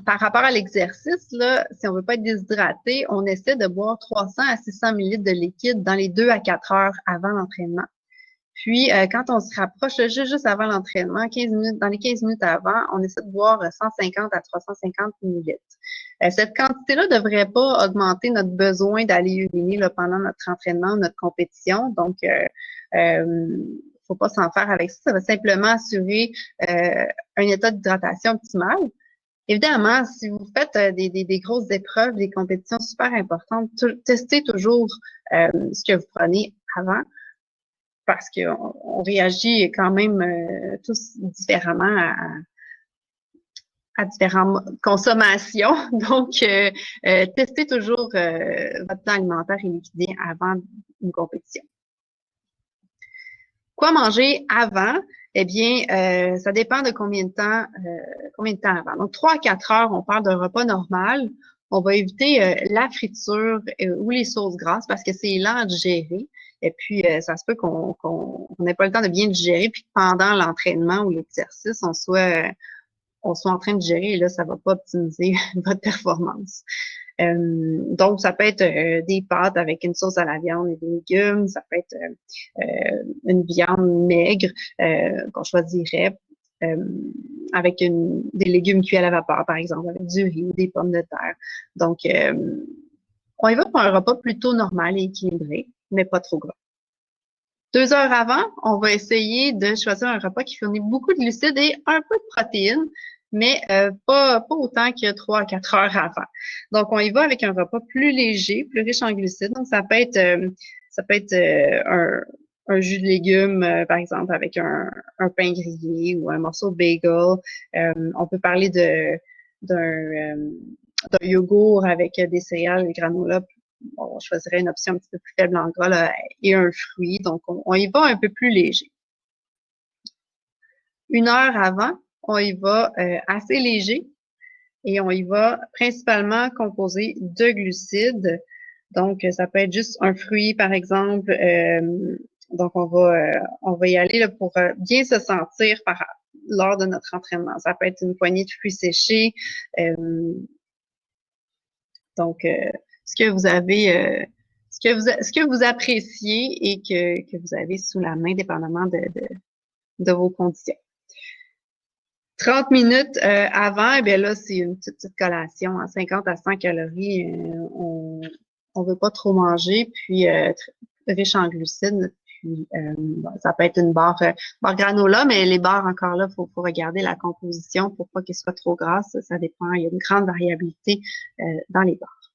par rapport à l'exercice, là, si on veut pas être déshydraté, on essaie de boire 300 à 600 ml de liquide dans les 2 à 4 heures avant l'entraînement. Puis, quand on se rapproche juste avant l'entraînement, 15 minutes, dans les 15 minutes avant, on essaie de boire 150 à 350 ml. Cette quantité-là ne devrait pas augmenter notre besoin d'aller uriner là, pendant notre entraînement, notre compétition. Donc, faut pas s'en faire avec ça. Ça va simplement assurer un état d'hydratation optimal. Évidemment, si vous faites des grosses épreuves, des compétitions super importantes, testez toujours ce que vous prenez avant, parce qu'on réagit quand même tous différemment à différentes consommations. Donc, testez toujours votre plan alimentaire et liquidien avant une compétition. Quoi manger avant? Eh bien, ça dépend de combien de temps avant. Donc, 3 à 4 heures, on parle d'un repas normal. On va éviter la friture ou les sauces grasses parce que c'est lent à digérer. Et puis, ça se peut qu'on n'ait pas le temps de bien digérer, puis que pendant l'entraînement ou l'exercice, on soit en train de digérer et là, ça va pas optimiser votre performance. Donc, ça peut être des pâtes avec une sauce à la viande et des légumes. Ça peut être une viande maigre qu'on choisirait avec des légumes cuits à la vapeur, par exemple, avec du riz ou des pommes de terre. Donc, on y va pour un repas plutôt normal et équilibré, mais pas trop gras. 2 heures avant, on va essayer de choisir un repas qui fournit beaucoup de glucides et un peu de protéines, mais pas autant que 3 à 4 heures avant. Donc, on y va avec un repas plus léger, plus riche en glucides. Donc, ça peut être un jus de légumes, par exemple, avec un pain grillé ou un morceau de bagel. On peut parler d'un yogourt avec des céréales, des granola. On choisirait une option un petit peu plus faible en gras là, et un fruit. Donc, on y va un peu plus léger. 1 heure avant, on y va assez léger et on y va principalement composé de glucides. Donc, ça peut être juste un fruit, par exemple. Donc, on va y aller là, pour bien se sentir lors de notre entraînement. Ça peut être une poignée de fruits séchés. Donc, ce que vous avez, ce que vous appréciez et que vous avez sous la main, dépendamment de vos conditions. 30 minutes avant, eh bien là, c'est une petite collation à 50 à 100 calories. On ne veut pas trop manger, puis riche en glucides. Puis, ça peut être une barre granola, mais les barres, encore là, faut regarder la composition pour pas qu'elles soient trop grasses. Ça dépend. Il y a une grande variabilité dans les barres.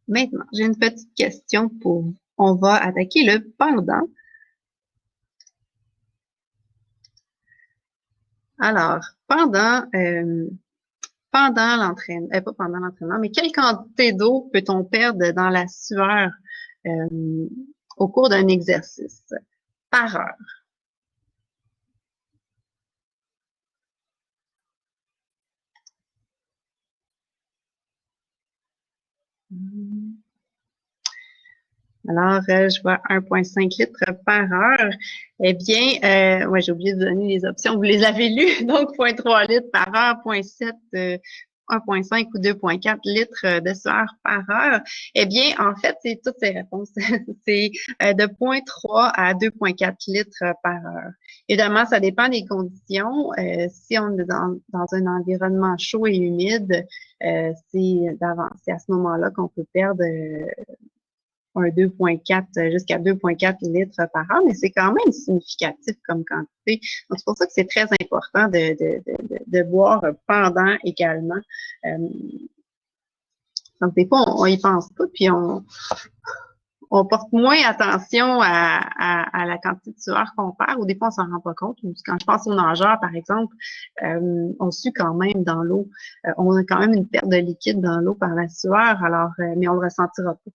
Maintenant, j'ai une petite question pour vous. On va attaquer le pendant. Alors, pendant l'entraînement, pas pendant l'entraînement, mais quelle quantité d'eau peut-on perdre dans la sueur au cours d'un exercice par heure? Alors, je vois 1,5 litres par heure. Eh bien, ouais, j'ai oublié de donner les options. Vous les avez lues. Donc, 0,3 litres par heure, 0,7, 1,5 ou 2,4 litres de sueur par heure. Eh bien, en fait, c'est toutes ces réponses. C'est de 0,3 à 2,4 litres par heure. Évidemment, ça dépend des conditions. Si on est dans un environnement chaud et humide, c'est à ce moment-là qu'on peut perdre un 2,4 jusqu'à 2,4 litres par heure, mais c'est quand même significatif comme quantité. Donc, c'est pour ça que c'est très important de boire pendant également. Donc, des fois, on y pense pas, puis on porte moins attention à la quantité de sueur qu'on perd, ou des fois, on s'en rend pas compte. Quand je pense aux nageurs, par exemple, on sue quand même dans l'eau. On a quand même une perte de liquide dans l'eau par la sueur, alors, mais on le ressentira pas.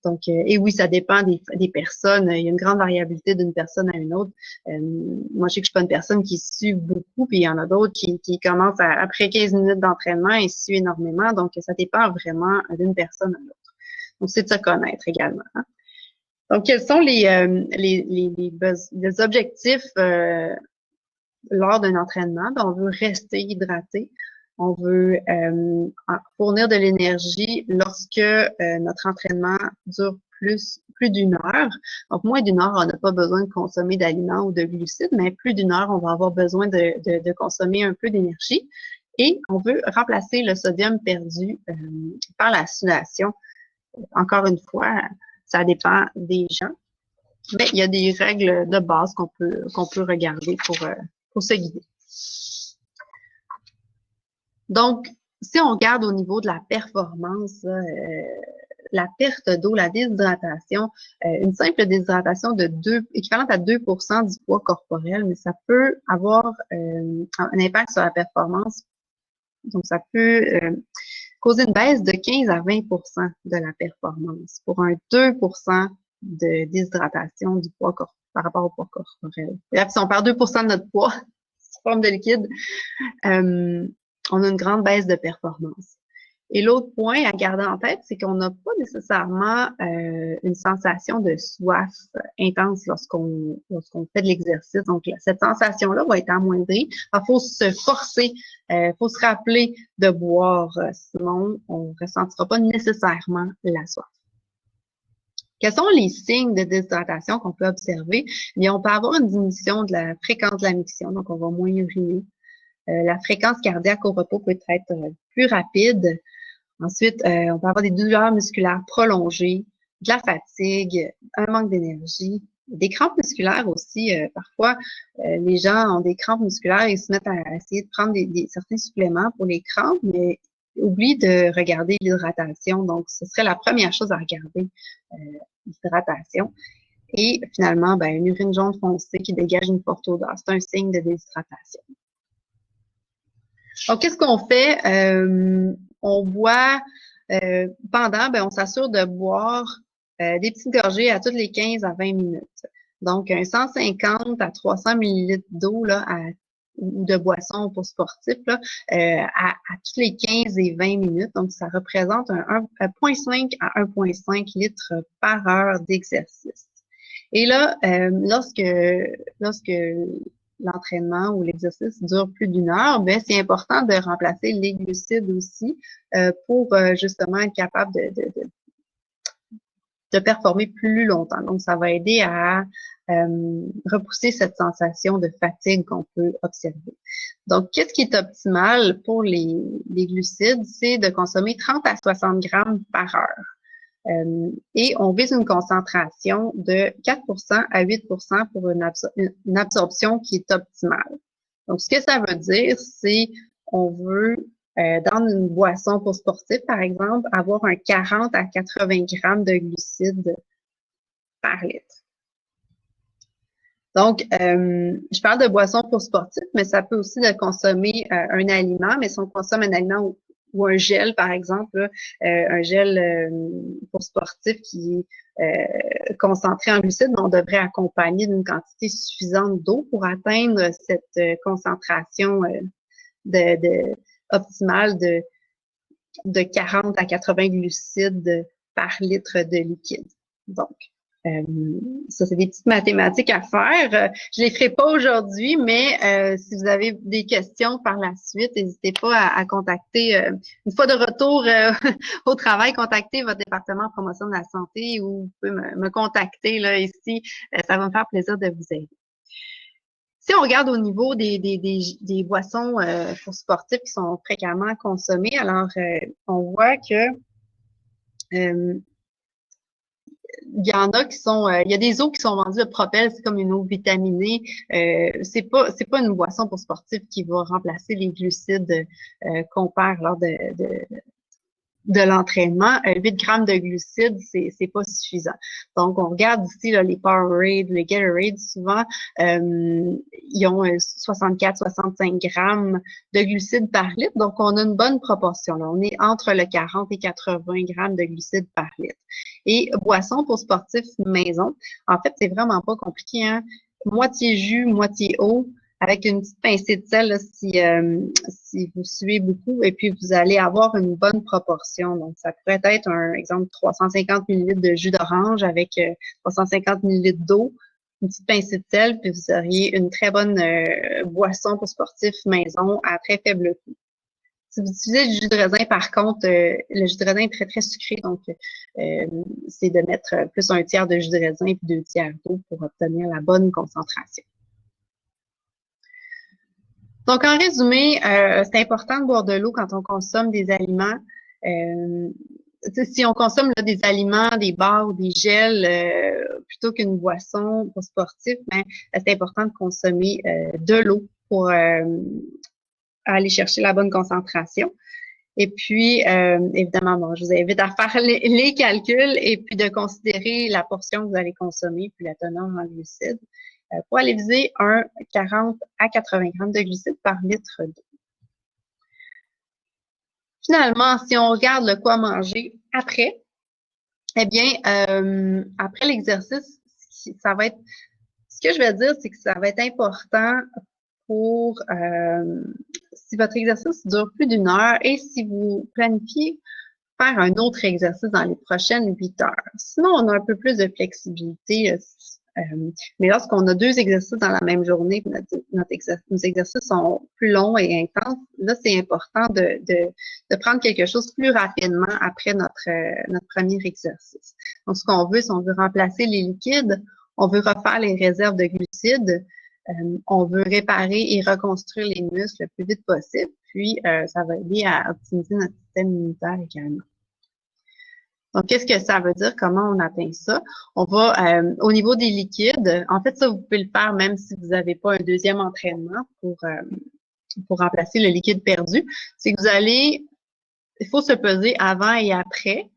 Donc, et oui, ça dépend des personnes. Il y a une grande variabilité d'une personne à une autre. Moi, je sais que je suis pas une personne qui sue beaucoup, puis il y en a d'autres qui commencent après 15 minutes d'entraînement et suent énormément. Donc, ça dépend vraiment d'une personne à l'autre. Donc, c'est de se connaître également. Hein. Donc, quels sont les objectifs lors d'un entraînement? Ben, on veut rester hydraté. On veut fournir de l'énergie lorsque notre entraînement dure plus d'une heure. Donc, moins d'une heure, on n'a pas besoin de consommer d'aliments ou de glucides, mais plus d'une heure, on va avoir besoin de consommer un peu d'énergie. Et on veut remplacer le sodium perdu par la sudation. Encore une fois, ça dépend des gens. Mais il y a des règles de base qu'on peut regarder pour se guider. Donc, si on regarde au niveau de la performance, la perte d'eau, la déshydratation, une simple déshydratation équivalente à 2 du poids corporel, mais ça peut avoir un impact sur la performance. Donc, ça peut causer une baisse de 15 à 20 de la performance pour un 2 de déshydratation du poids par rapport au poids corporel. Bref, si on perd 2 de notre poids sous forme de liquide, on a une grande baisse de performance. Et l'autre point à garder en tête, c'est qu'on n'a pas nécessairement une sensation de soif intense lorsqu'on fait de l'exercice. Donc, cette sensation-là va être amoindrie. Il faut se forcer, faut se rappeler de boire, sinon on ne ressentira pas nécessairement la soif. Quels sont les signes de déshydratation qu'on peut observer? Eh bien, on peut avoir une diminution de la fréquence de la miction, donc on va moins uriner. La fréquence cardiaque au repos peut être plus rapide. Ensuite, on peut avoir des douleurs musculaires prolongées, de la fatigue, un manque d'énergie, des crampes musculaires aussi. Parfois, les gens ont des crampes musculaires et se mettent à essayer de prendre certains suppléments pour les crampes, mais oublient de regarder l'hydratation. Donc, ce serait la première chose à regarder, l'hydratation. Et finalement, ben, une urine jaune foncée qui dégage une forte odeur, c'est un signe de déshydratation. Donc, qu'est-ce qu'on fait? On boit pendant, ben, on s'assure de boire des petites gorgées à toutes les 15 à 20 minutes. Donc, un 150 à 300 millilitres d'eau là, ou de boisson pour sportifs là, à toutes les 15 et 20 minutes. Donc, ça représente un 0,5 à 1,5 litres par heure d'exercice. Et là, lorsque l'entraînement ou l'exercice dure plus d'une heure, ben c'est important de remplacer les glucides aussi pour justement être capable de performer plus longtemps. Donc, ça va aider à repousser cette sensation de fatigue qu'on peut observer. Donc, qu'est-ce qui est optimal pour les glucides? C'est de consommer 30 à 60 grammes par heure. Et on vise une concentration de 4 à 8 pour une absorption qui est optimale. Donc, ce que ça veut dire, c'est on veut, dans une boisson pour sportif, par exemple, avoir un 40 à 80 grammes de glucides par litre. Donc, je parle de boisson pour sportif, mais ça peut aussi de consommer un aliment, mais si on consomme un aliment ou un gel, par exemple, un gel pour sportif qui est concentré en glucides, on devrait accompagner d'une quantité suffisante d'eau pour atteindre cette concentration optimale de 40 à 80 glucides par litre de liquide. Donc, euh, ça, c'est des petites mathématiques à faire. Je les ferai pas aujourd'hui, mais si vous avez des questions par la suite, n'hésitez pas à contacter, une fois de retour au travail, contacter votre département de promotion de la santé ou vous pouvez me contacter là ici. Ça va me faire plaisir de vous aider. Si on regarde au niveau des boissons pour sportifs qui sont fréquemment consommées, alors on voit que il y en a qui sont, il y a des eaux qui sont vendues de Propel, c'est comme une eau vitaminée. C'est pas une boisson pour sportifs qui va remplacer les glucides qu'on perd lors de l'entraînement. 8 grammes de glucides, c'est pas suffisant. Donc, on regarde ici là, les Powerade, les Gatorade, souvent, ils ont 64-65 grammes de glucides par litre. Donc, on a une bonne proportion. Là. On est entre le 40 et 80 grammes de glucides par litre. Et boisson pour sportifs maison, en fait, c'est vraiment pas compliqué. Hein? Moitié jus, moitié eau, avec une petite pincée de sel là, si vous suivez beaucoup, et puis vous allez avoir une bonne proportion. Donc, ça pourrait être un exemple 350 ml de jus d'orange avec 350 ml d'eau, une petite pincée de sel, puis vous auriez une très bonne boisson pour sportifs maison à très faible coût. Si vous utilisez du jus de raisin, par contre, le jus de raisin est très, très sucré, donc c'est de mettre plus un tiers de jus de raisin et puis 2 tiers d'eau pour obtenir la bonne concentration. Donc, en résumé, c'est important de boire de l'eau quand on consomme des aliments. Si on consomme là, des aliments, des bars ou des gels plutôt qu'une boisson pour sportif, ben, c'est important de consommer de l'eau pour aller chercher la bonne concentration. Et puis, évidemment, bon, je vous invite à faire les calculs et puis de considérer la portion que vous allez consommer puis la teneur en glucides pour aller viser un 40 à 80 grammes de glucides par litre d'eau. Finalement, si on regarde le quoi manger après, eh bien, après l'exercice, ça va être, ce que je vais dire, c'est que ça va être important pour, si votre exercice dure plus d'une heure et si vous planifiez faire un autre exercice dans les prochaines 8 heures. Sinon, on a un peu plus de flexibilité. Mais lorsqu'on a 2 exercices dans la même journée, nos exercices sont plus longs et intenses, là, c'est important de prendre quelque chose plus rapidement après notre premier exercice. Donc, ce qu'on veut, c'est on veut remplacer les liquides, on veut refaire les réserves de glucides, on veut réparer et reconstruire les muscles le plus vite possible, puis ça va aider à optimiser notre système immunitaire également. Donc, qu'est-ce que ça veut dire? Comment on atteint ça? On va, au niveau des liquides, en fait, ça, vous pouvez le faire même si vous n'avez pas un deuxième entraînement pour remplacer le liquide perdu. C'est que vous allez, il faut se peser avant et après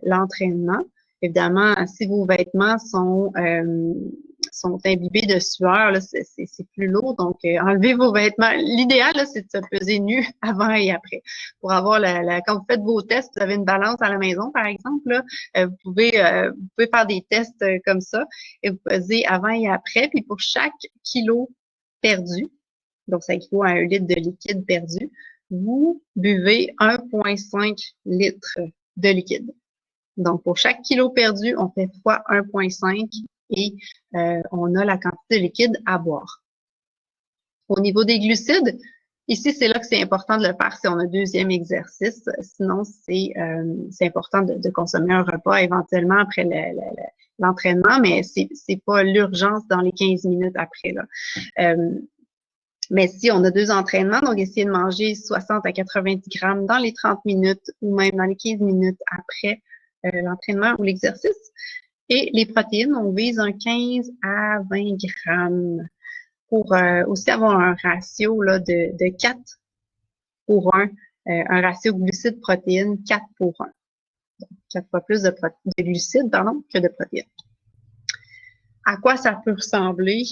l'entraînement. Évidemment, si vos vêtements sont imbibés de sueur, là, c'est plus lourd. Donc, enlevez vos vêtements. L'idéal, c'est de se peser nu avant et après. Pour avoir quand vous faites vos tests, vous avez une balance à la maison, par exemple, là, vous pouvez faire des tests comme ça et vous pesez avant et après. Puis pour chaque kilo perdu, donc ça équivaut à 1 litre de liquide perdu, vous buvez 1,5 litre de liquide. Donc, pour chaque kilo perdu, on fait fois 1,5 et on a la quantité de liquide à boire. Au niveau des glucides, ici, c'est là que c'est important de le faire si on a un deuxième exercice. Sinon, c'est important de consommer un repas éventuellement après l'entraînement, mais c'est pas l'urgence dans les 15 minutes après, là. Mais si on a 2 entraînements, donc essayez de manger 60 à 90 grammes dans les 30 minutes ou même dans les 15 minutes après l'entraînement ou l'exercice. Et les protéines, on vise un 15 à 20 grammes pour aussi avoir un ratio là, de 4 pour 1, un ratio glucides-protéines 4 pour 1. Donc, 4 fois plus de glucides que de protéines. À quoi ça peut ressembler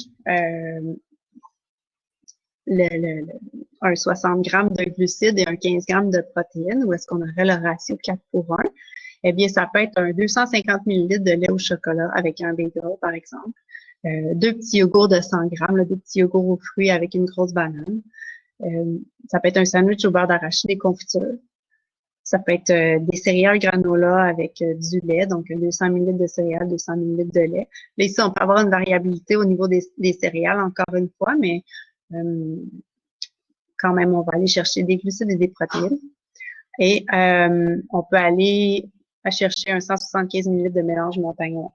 un 60 grammes de glucides et un 15 grammes de protéines, où est-ce qu'on aurait le ratio 4 pour 1? Eh bien, ça peut être un 250 ml de lait au chocolat avec un bagel, par exemple. 2 petits yogourts de 100 grammes, là, 2 petits yogourts aux fruits avec une grosse banane. Ça peut être un sandwich au beurre d'arachide et confiture. Ça peut être des céréales granola avec du lait, donc 200 ml de céréales, 200 ml de lait. Là, ici, on peut avoir une variabilité au niveau des céréales, encore une fois, mais quand même, on va aller chercher des glucides et des protéines. Et on peut aller chercher un 175 ml de mélange montagnard,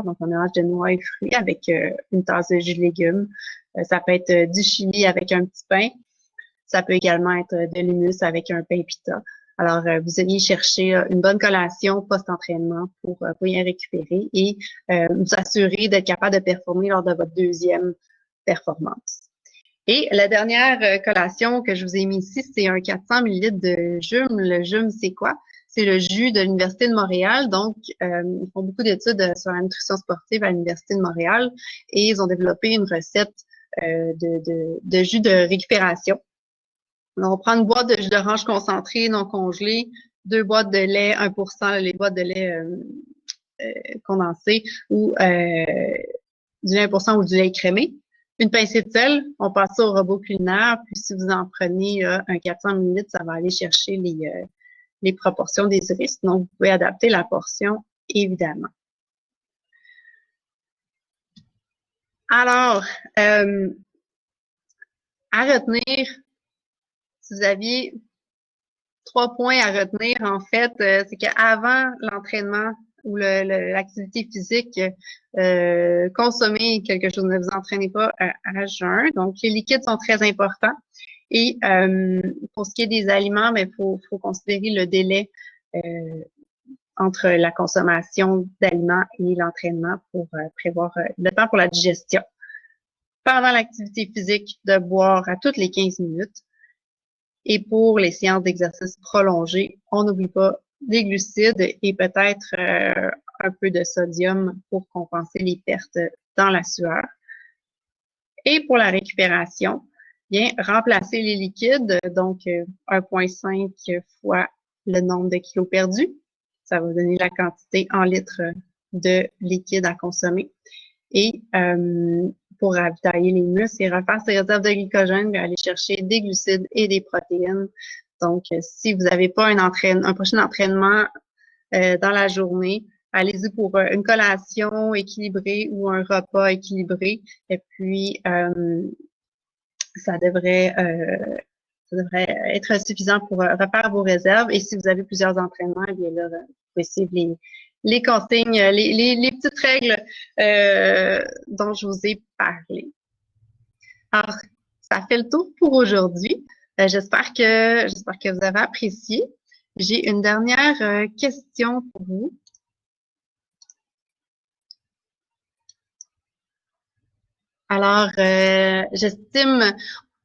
donc un mélange de noix et fruits avec une tasse de jus de légumes. Ça peut être du chili avec un petit pain. Ça peut également être de l'hummus avec un pain pita. Alors, vous allez chercher une bonne collation post-entraînement pour bien récupérer et vous assurer d'être capable de performer lors de votre deuxième performance. Et la dernière collation que je vous ai mis ici, c'est un 400 ml de jus. Le jus, c'est quoi? C'est le jus de l'Université de Montréal. Donc, ils font beaucoup d'études sur la nutrition sportive à l'Université de Montréal et ils ont développé une recette de jus de récupération. Alors, on prend une boîte de jus d'orange concentré, non congelé, 2 boîtes de lait, 1%, les boîtes de lait condensé ou du lait 1% ou du lait crémé. Une pincée de sel, on passe ça au robot culinaire, puis si vous en prenez un 400 ml, ça va aller chercher les proportions désirées, sinon vous pouvez adapter la portion, évidemment. Alors, à retenir, si vous aviez 3 points à retenir, en fait, c'est qu'avant l'entraînement ou l'activité physique, consommez quelque chose, ne vous entraînez pas à jeun. Donc, les liquides sont très importants. Et pour ce qui est des aliments, mais faut considérer le délai entre la consommation d'aliments et l'entraînement pour prévoir le temps pour la digestion. Pendant l'activité physique, de boire à toutes les 15 minutes. Et pour les séances d'exercice prolongées, on n'oublie pas les glucides et peut-être un peu de sodium pour compenser les pertes dans la sueur. Et pour la récupération, bien, remplacer les liquides, donc 1,5 fois le nombre de kilos perdus. Ça va donner la quantité en litres de liquide à consommer. Et pour ravitailler les muscles et refaire ses réserves de glycogène, aller chercher des glucides et des protéines. Donc, si vous n'avez pas un prochain entraînement dans la journée, allez-y pour une collation équilibrée ou un repas équilibré. Et puis, ça devrait être suffisant pour refaire vos réserves. Et si vous avez plusieurs entraînements, eh bien là, vous pouvez suivre les consignes, les petites règles dont je vous ai parlé. Alors, ça fait le tour pour aujourd'hui. J'espère que vous avez apprécié. J'ai une dernière question pour vous. Alors, j'estime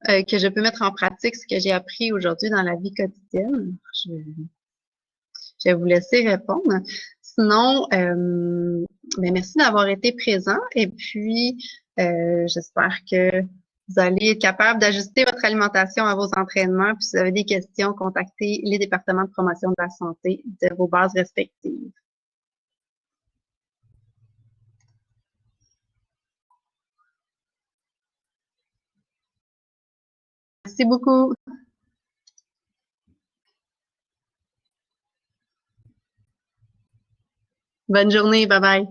que je peux mettre en pratique ce que j'ai appris aujourd'hui dans la vie quotidienne. Je vais vous laisser répondre. Sinon, ben merci d'avoir été présent et puis j'espère que vous allez être capable d'ajuster votre alimentation à vos entraînements. Puis si vous avez des questions, contactez les départements de promotion de la santé de vos bases respectives. Merci beaucoup. Bonne journée. Bye bye.